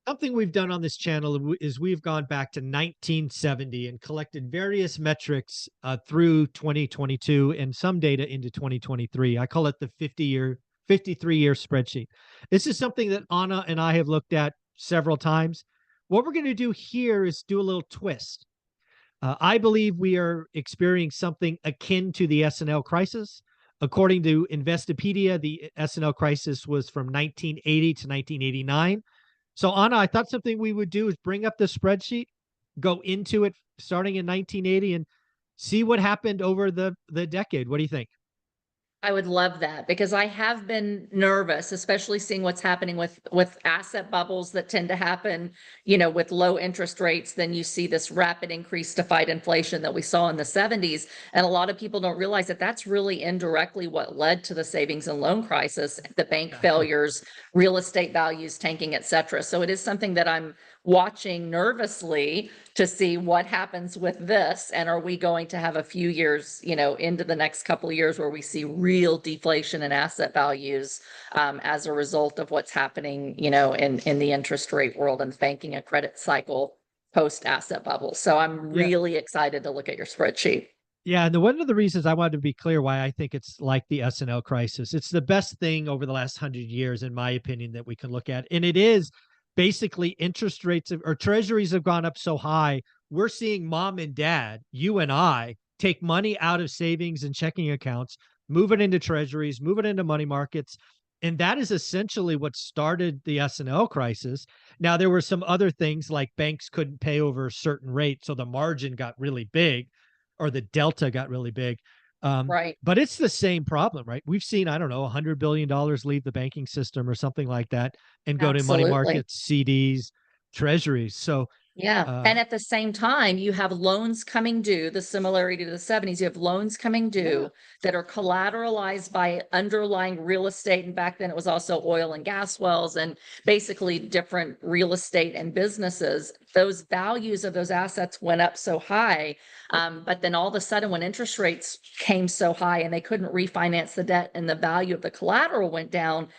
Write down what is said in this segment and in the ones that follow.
Something we've done on this channel is we've gone back to 1970 and collected various metrics through 2022 and some data into 2023. I call it the 53-year spreadsheet. This is something that Anna and I have looked at several times. What we're going to do here is do a little twist. I believe we are experiencing something akin to the S&L crisis. According to Investopedia, the S&L crisis was from 1980 to 1989. So Anna, I thought something we would do is bring up the spreadsheet, go into it starting in 1980 and see what happened over the decade. What do you think? I would love that because I have been nervous, especially seeing what's happening with asset bubbles that tend to happen, with low interest rates. Then you see this rapid increase to fight inflation that we saw in the 70s. And a lot of people don't realize that that's really indirectly what led to the savings and loan crisis, the bank Exactly. failures, real estate values tanking, et cetera. So it is something that I'm watching nervously to see what happens with this. And are we going to have a few years, into the next couple of years where we see real deflation in asset values as a result of what's happening, in the interest rate world and banking and credit cycle post asset bubble. So I'm Yeah. really excited to look at your spreadsheet. Yeah, and one of the reasons I wanted to be clear why I think it's like the S&L crisis. It's the best thing over the last 100 years, in my opinion, that we can look at. And it is basically interest rates or treasuries have gone up so high. We're seeing mom and dad, you and I, take money out of savings and checking accounts, move it into treasuries, move it into money markets. And that is essentially what started the S&L crisis. Now, there were some other things like banks couldn't pay over a certain rate. So the margin got really big or the delta got really big. Right. But it's the same problem, right? We've seen, I don't know, $100 billion leave the banking system or something like that and go to money Absolutely. markets, CDs, treasuries. So, Yeah. uh, And at the same time, you have loans coming due, the similarity to the 70s, you have loans coming yeah, due that are collateralized by underlying real estate. And back then it was also oil and gas wells and basically different real estate and businesses. Those values of those assets went up so high. But then all of a sudden, when interest rates came so high and they couldn't refinance the debt and the value of the collateral went down,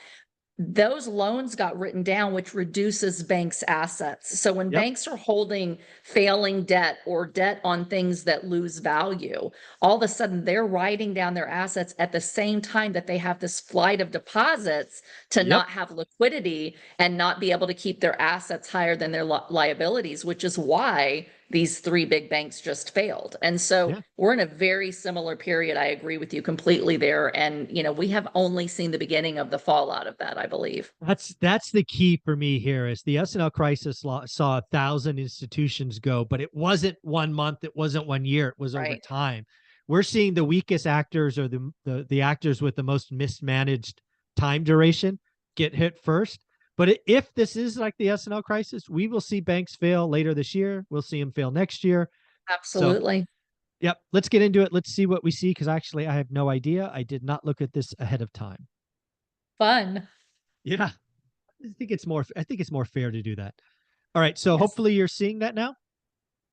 those loans got written down, which reduces banks' assets. So when yep, banks are holding failing debt or debt on things that lose value, all of a sudden they're writing down their assets at the same time that they have this flight of deposits to yep. not have liquidity and not be able to keep their assets higher than their liabilities, which is why these three big banks just failed. And so Yeah. we're in a very similar period. I agree with you completely there. And, we have only seen the beginning of the fallout of that, I believe. That's the key for me here is the S&L crisis saw 1,000 institutions go, but it wasn't 1 month, it wasn't 1 year, it was over Right. time. We're seeing the weakest actors or the actors with the most mismanaged time duration get hit first. But if this is like the S&L crisis, we will see banks fail later this year. We'll see them fail next year. So, Absolutely. yep, let's get into it. Let's see what we see because actually I have no idea. I did not look at this ahead of time. Fun. Yeah. I think it's more fair to do that. All right. So Yes, hopefully you're seeing that now.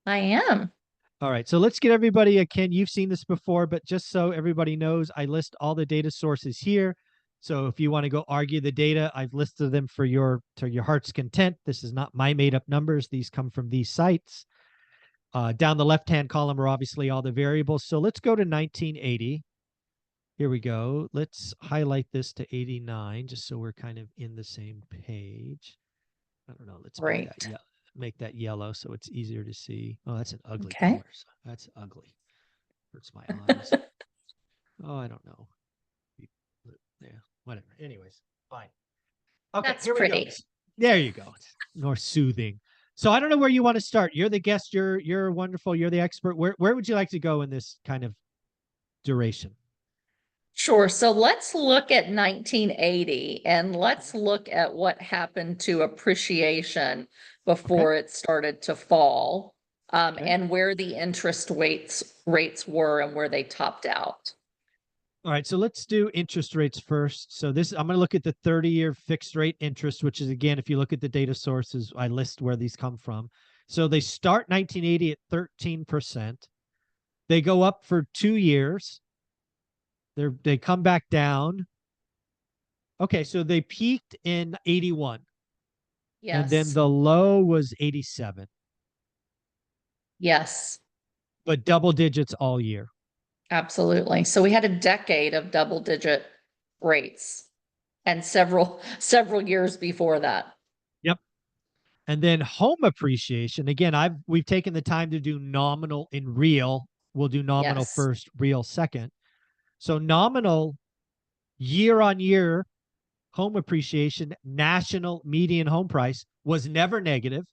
I am. All right. So let's get everybody Ken, you've seen this before, but just so everybody knows, I list all the data sources here. So if you want to go argue the data, I've listed them for to your heart's content. This is not my made up numbers. These come from these sites. Down the left-hand column are obviously all the variables. So let's go to 1980. Here we go. Let's highlight this to 89, just so we're kind of in the same page. I don't know. Let's Great. make that yellow so it's easier to see. Oh, that's an ugly Okay. color. So that's ugly. Hurts my eyes. Oh, I don't know. Yeah, whatever. Anyways, fine. Okay, That's here we go. pretty. There you go. It's more soothing. So I don't know where you want to start. You're the guest. You're wonderful. You're the expert. Where would you like to go in this kind of duration? Sure. So let's look at 1980 and let's look at what happened to appreciation Okay. before it started to fall, Okay. and where the interest rates were and where they topped out. All right, so let's do interest rates first. So this, I'm going to look at the 30-year fixed rate interest, which is again, if you look at the data sources, I list where these come from. So they start 1980 at 13%. They go up for 2 years. They come back down. Okay, so they peaked in 81. And then Yes. the low was 87, Yes. but double digits all year. Absolutely. So we had a decade of double digit rates and several years before that. Yep. And then home appreciation. Again, we've taken the time to do nominal and real. We'll do nominal Yes. first, real second. So nominal year on year home appreciation, national median home price was never negative.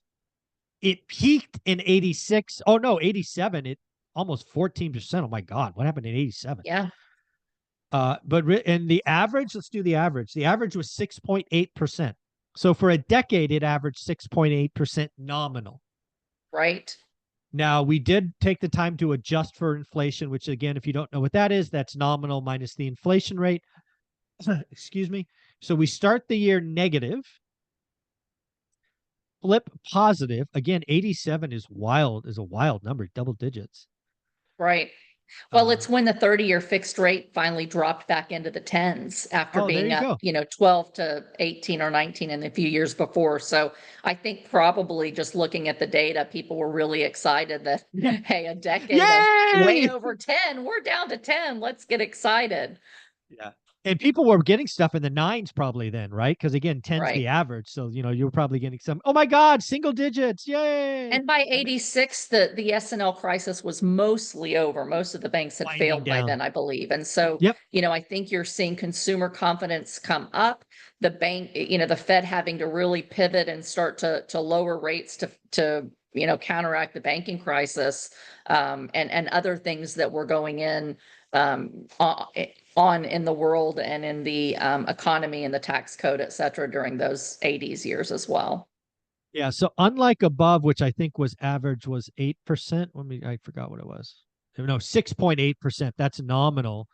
It peaked in 86. Oh no, 87. It almost 14%. Oh my God, what happened in 87? Yeah. And the average, let's do the average. The average was 6.8%. So for a decade, it averaged 6.8% nominal. Right. Now, we did take the time to adjust for inflation, which, again, if you don't know what that is, that's nominal minus the inflation rate. Excuse me. So we start the year negative, flip positive. Again, 87 is a wild number, double digits. Right. Well, Uh, it's when the 30-year fixed rate finally dropped back into the tens after oh, there being you up, go. 12 to 18 or 19 in the few years before. So I think probably just looking at the data, people were really excited that, Yeah. hey, a decade of way Yay! over 10, we're down to 10. Let's get excited. Yeah. And people were getting stuff in the nines probably then, right? Because again, 10's Right. the average. So, you were probably getting some, oh my God, single digits. Yay. And by And then 86, the S&L crisis was mostly over. Most of the banks had winding failed by down. then, I believe. And so, Yep. I think you're seeing consumer confidence come up. The bank, the Fed having to really pivot and start to lower rates to counteract the banking crisis, and other things that were going in on in the world and in the economy and the tax code, et cetera, during those 80s years as well. Yeah. So unlike above, which I think was average was 8%. I forgot what it was. No, 6.8%. That's nominal.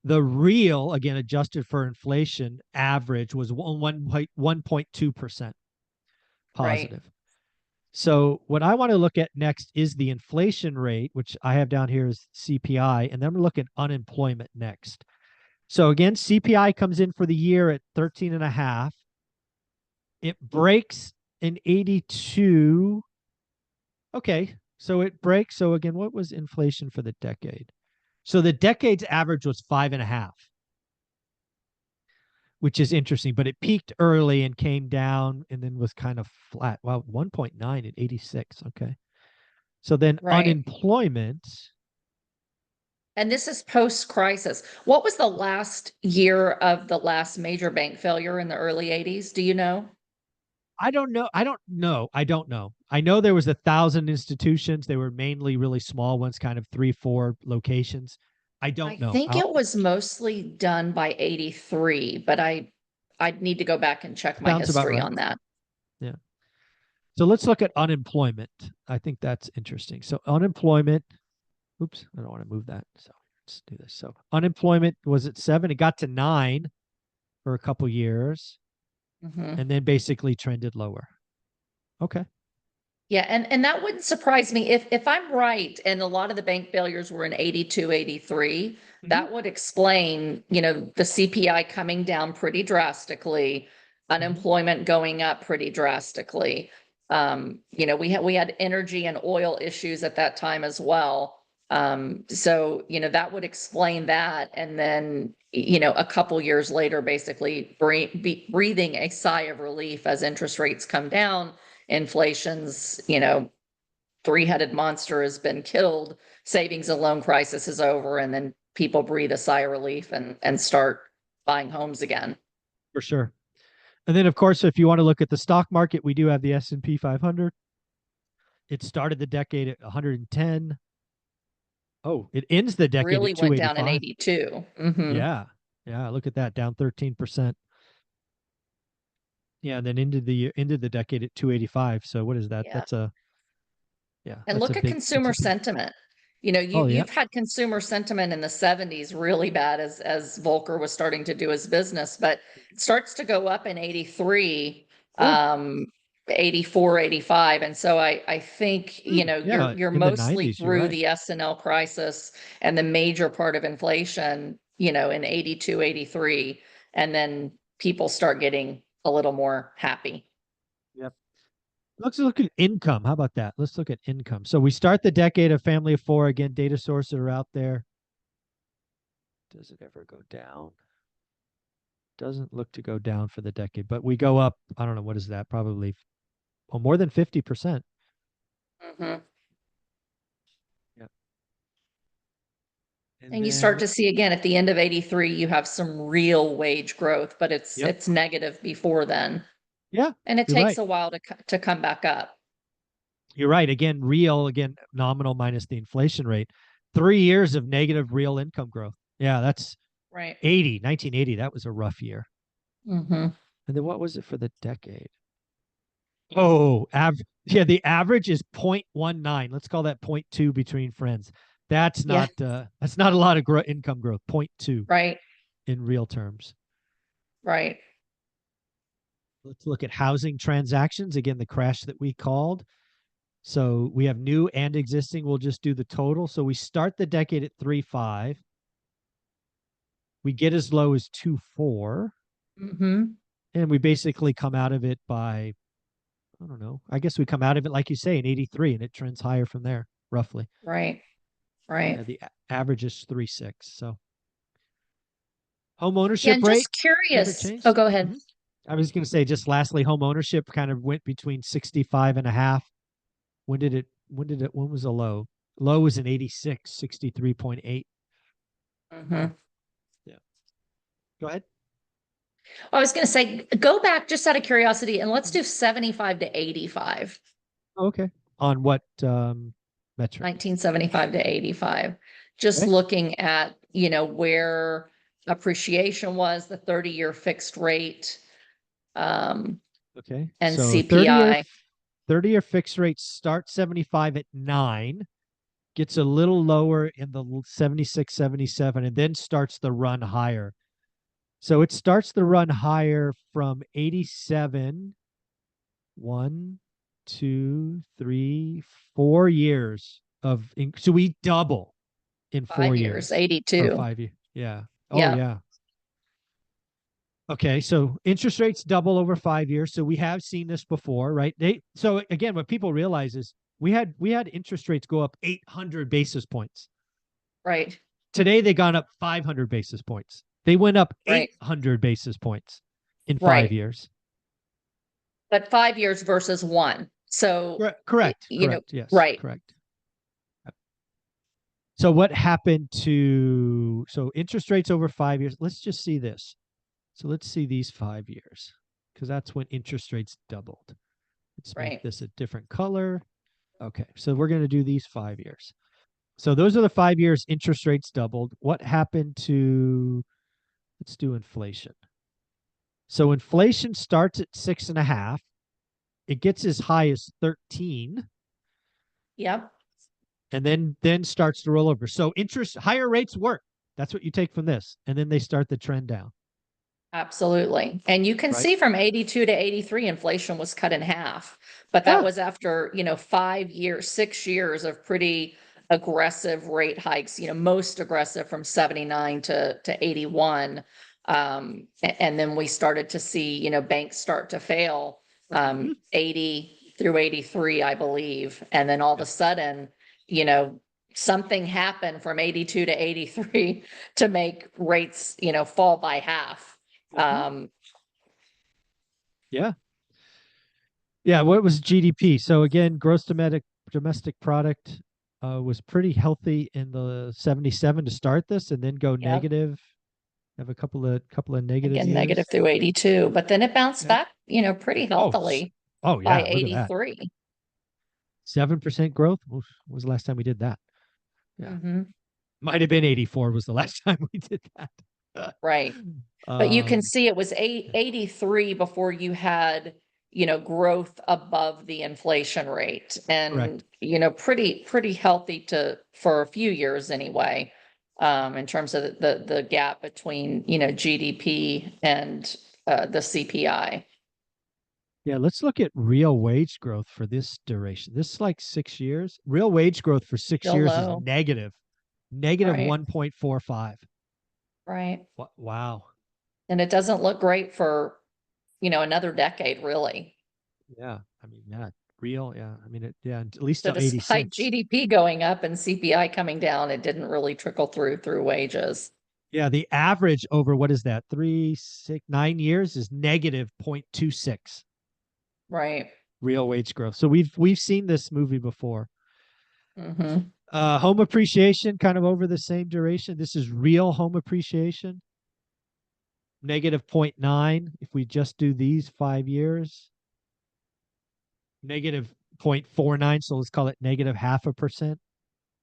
The real, again, adjusted for inflation, average was 1.2% Right. positive. So what I want to look at next is the inflation rate, which I have down here as CPI, and then I'm going to look at unemployment next. So again, CPI comes in for the year at 13 and a half. It breaks in 82. Okay. So it breaks. So again, what was inflation for the decade? So the decade's average was 5.5, which is interesting, but it peaked early and came down and then was kind of flat. Wow, 1.9 at 86. Okay. So then Right. unemployment, And this is post-crisis. What was the last year of the last major bank failure in the early 80s? Do you know? I don't know. I know there was 1,000 institutions. They were mainly really small ones, kind of 3, 4 locations. I I don't know. think it was mostly done by 83, but I'd need to go back and check my Sounds about history right. on that. Yeah. So let's look at unemployment. I think that's interesting. So unemployment, oops, I don't want to move that. So let's do this. So unemployment was at 7. It got to 9 for a couple years Mhm. and then basically trended lower. Okay. Yeah, and that wouldn't surprise me if I'm right, and a lot of the bank failures were in 82, 83. Mhm. That would explain, the CPI coming down pretty drastically, Mhm. unemployment going up pretty drastically. We had energy and oil issues at that time as well. So, that would explain that. And then, a couple years later, basically breathing a sigh of relief as interest rates come down, inflation's, three-headed monster has been killed, savings and loan crisis is over, and then people breathe a sigh of relief and start buying homes again. For sure. And then, of course, if you want to look at the stock market, we do have the S&P 500. It started the decade at 110. Oh, it ends the decade Really at went down in 285. 82. Hmm. Yeah. Yeah. Look at that, down 13%. Yeah. And then into the decade at 285. So what is that? Yeah. Yeah, And that's a look at big, that's consumer a big, sentiment. You know, you oh, yeah. you've had consumer sentiment in the 70s really bad as Volcker was starting to do his business, but it starts to go up in 83, Sure. 84, 85. And so I think, Yeah. you're In the mostly 90s, you're through right. the S&L crisis and the major part of inflation, in 82, 83, and then people start getting a little more happy. Yep. Let's look at income. How about that? Let's look at income. So we start the decade of family of four. Again, data sources are out there. Does it ever go down? Doesn't look to go down for the decade, but we go up. I don't know. What is that? Probably more than 50%. Mhm. Yep. And And you start then, to see again at the end of 83, you have some real wage growth, but it's yep. it's negative before then. Yeah, And it you're takes right. a while to come back up. You're right. Again, real, again, nominal minus the inflation rate. 3 years of negative real income growth. Yeah, that's Right. 1980. That was a rough year. Hmm. And then what was it for the decade? Oh, yeah, the average is 0.19. Let's call that zero point 0.2 between friends. Yeah. That's not a lot of income growth. 0.2 Right. in real terms. Right. Let's look at housing transactions. Again, the crash that we called. So we have new and existing. We'll just do the total. So we start the decade at 3.5. We get as low as 2.4. Hmm. And we basically come out of it by, I don't know. I guess we come out of it, like you say, in 83, and it trends higher from there, roughly. Right. Yeah, Right. the average is 3.6. So home Yeah. ownership And rate just never curious. Oh, changed. go ahead. Mhm. I was going to say, just lastly, home ownership kind of went between 65 and a half. When was the low? Low was in 86, 63.8. Hmm. Yeah. Go ahead. I was going to say, go back just out of curiosity and let's do 75 to 85. Okay. On what metric? 1975 to 85. Just Okay. looking at, where appreciation was, the 30-year fixed rate, um, Okay. and So 30-year CPI. 30-year fixed rate starts 75 at 9, gets a little lower in the 76, 77, and then starts the run higher. So it starts the run higher from 87, 1, 2, 3, 4 years of, so we double in 5 years, years or 82. 5 years. Yeah. Oh, Yeah. yeah. Okay, so interest rates double over 5 years. So we have seen this before, right? So again, what people realize is we had interest rates go up 800 basis points. Right. Today they gone up 500 basis points. They went up Right. 800 basis points in five Right. years. But 5 years versus one. So, Correct. Correct. Yes. right. Correct. So what happened to interest rates over 5 years? Let's just see this. So let's see these 5 years because that's when interest rates doubled. Let's make Right. this a different color. Okay, so we're going to do these 5 years. So those are the 5 years interest rates doubled. What happened to, let's do inflation. So inflation starts at 6.5. It gets as high as 13 Yep. and then starts to roll over. So higher rates work. That's what you take from this. And then they start the trend down, Absolutely. And you can right? see from 82 to 83, inflation was cut in half. But that Yeah. was after, 5 years, 6 years of pretty aggressive rate hikes, most aggressive from 79 to 81. And then we started to see, banks start to fail, Mhm. 80 through 83, I believe. And then all of a Yep. sudden, you know, something happened from 82 to 83 to make rates, fall by half. Mhm. Um, Yeah. Yeah. What was GDP? So again, gross domestic product was pretty healthy in the 77 to start this, and then go yeah, negative. Have a couple of negative again, negative years. through 82, but then it bounced Yeah. back, pretty Oh, healthily oh by yeah. Look at that. 83. 7% growth. Oof, when was the last time we did that? Yeah. Hmm. Might have been 84 was the last time we did that. Right. But you can um, see it was 83 before you had, growth above the inflation rate and, correct. pretty healthy for a few years anyway, in terms of the gap between, GDP and, the CPI. Yeah, let's look at real wage growth for this duration. This is like 6 years. Real wage growth for six Still years is low. negative Right. 1.45. Right. Wow. And it doesn't look great for, another decade, really. Yeah. I mean, yeah, real. Yeah. I mean, yeah, at least So till despite 86. GDP going up and CPI coming down, it didn't really trickle through wages. Yeah. The average over what is that? 9 years is negative 0.26 Right. real wage growth. So we've seen this movie before. Hmm. Home appreciation kind of over the same duration. This is real home appreciation, negative zero point 0.9. If we just do these 5 years, negative 0.49. So let's call it negative 0.5%.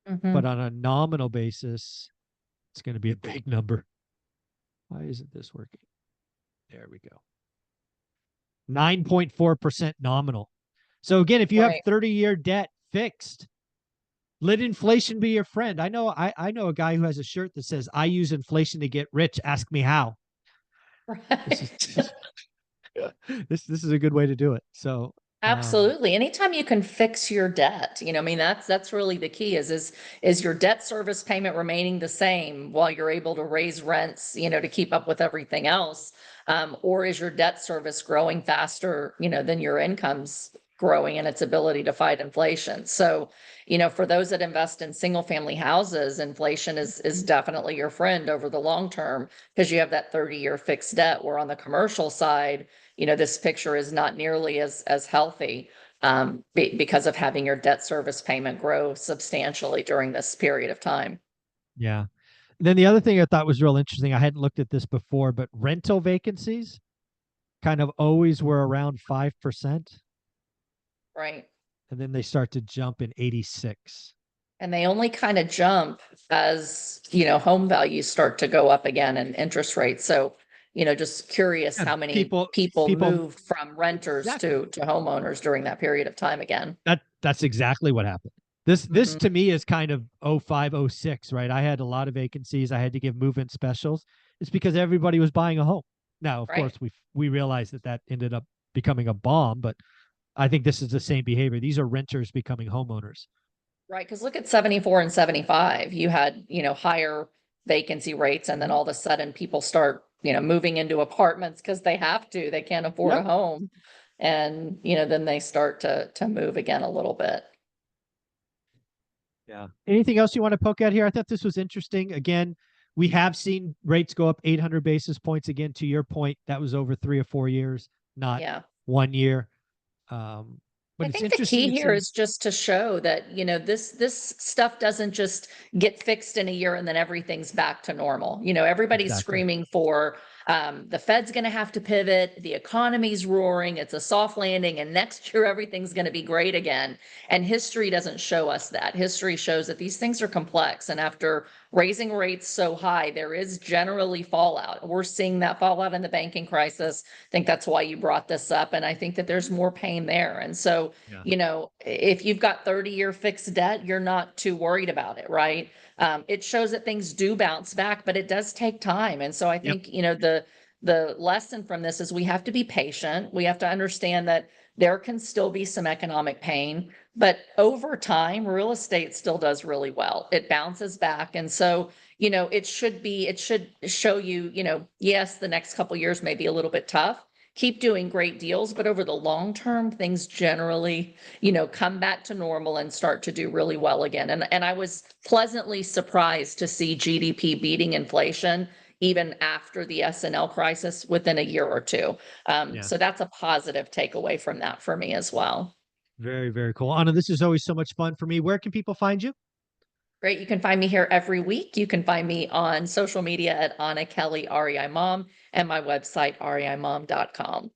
But Hmm. on a nominal basis, it's going to be a big number. Why isn't this working? There we go. 9.4% nominal. So again, if you have Right. 30-year debt fixed, let inflation be your friend. I know a guy who has a shirt that says, I use inflation to get rich. Ask me how. This is Right. this is a good way to do it. So Absolutely. Anytime you can fix your debt, I mean, that's really the key is your debt service payment remaining the same while you're able to raise rents, to keep up with everything else? Or is your debt service growing faster, than your income's growing and its ability to fight inflation? So, for those that invest in single family houses, inflation is definitely your friend over the long term because you have that 30-year fixed debt. Where on the commercial side, this picture is not nearly as healthy because of having your debt service payment grow substantially during this period of time. yeah. And then the other thing I thought was real interesting, I hadn't looked at this before, but rental vacancies kind of always were around 5%, Right. and then they start to jump in 86. And they only kind of jump as, home values start to go up again and interest rates. So, just curious Yeah, how many people people people moved from renters exactly. to homeowners during that period of time again. That's exactly what happened. This Hmm. to me is kind of 05, 06, right? I had a lot of vacancies. I had to give move-in specials. It's because everybody was buying a home. Now, of Right. course, we realized that ended up becoming a bomb, but I think this is the same behavior. These are renters becoming homeowners. Right, because look at 74 and 75. You had, higher vacancy rates, and then Mhm. all of a sudden people start, moving into apartments because they have to. They can't afford a Yep. home. And, then they start to move again a little bit. Yeah. Anything else you want to poke at here? I thought this was interesting. Again, we have seen rates go up 800 basis points. Again, to your point, that was over 3 or 4 years, not Yeah. 1 year. Um, I but it's think the interesting key to here see. is just to show that, this stuff doesn't just get fixed in a year and then everything's back to normal. Everybody's Exactly. screaming for the Fed's going to have to pivot, the economy's roaring, it's a soft landing, and next year everything's going to be great again. And history doesn't show us that. History shows that these things are complex. And after raising rates so high, there is generally fallout. We're seeing that fallout in the banking crisis. I think that's why you brought this up. And I think that there's more pain there. And so, Yeah. if you've got 30-year fixed debt, you're not too worried about it, right? It shows that things do bounce back, but it does take time. And so I Yep. think, the lesson from this is we have to be patient. We have to understand that there can still be some economic pain, but over time, real estate still does really well. It bounces back. And so, it should show you, yes, the next couple years may be a little bit tough. Keep doing great deals, but over the long term, things generally, come back to normal and start to do really well again. And I was pleasantly surprised to see GDP beating inflation even after the SNL crisis within a year or two. Yeah. So that's a positive takeaway from that for me as well. Very, very cool. Anna, this is always so much fun for me. Where can people find you? Great. You can find me here every week. You can find me on social media at Anna Kelly REI Mom and my website, reimom.com.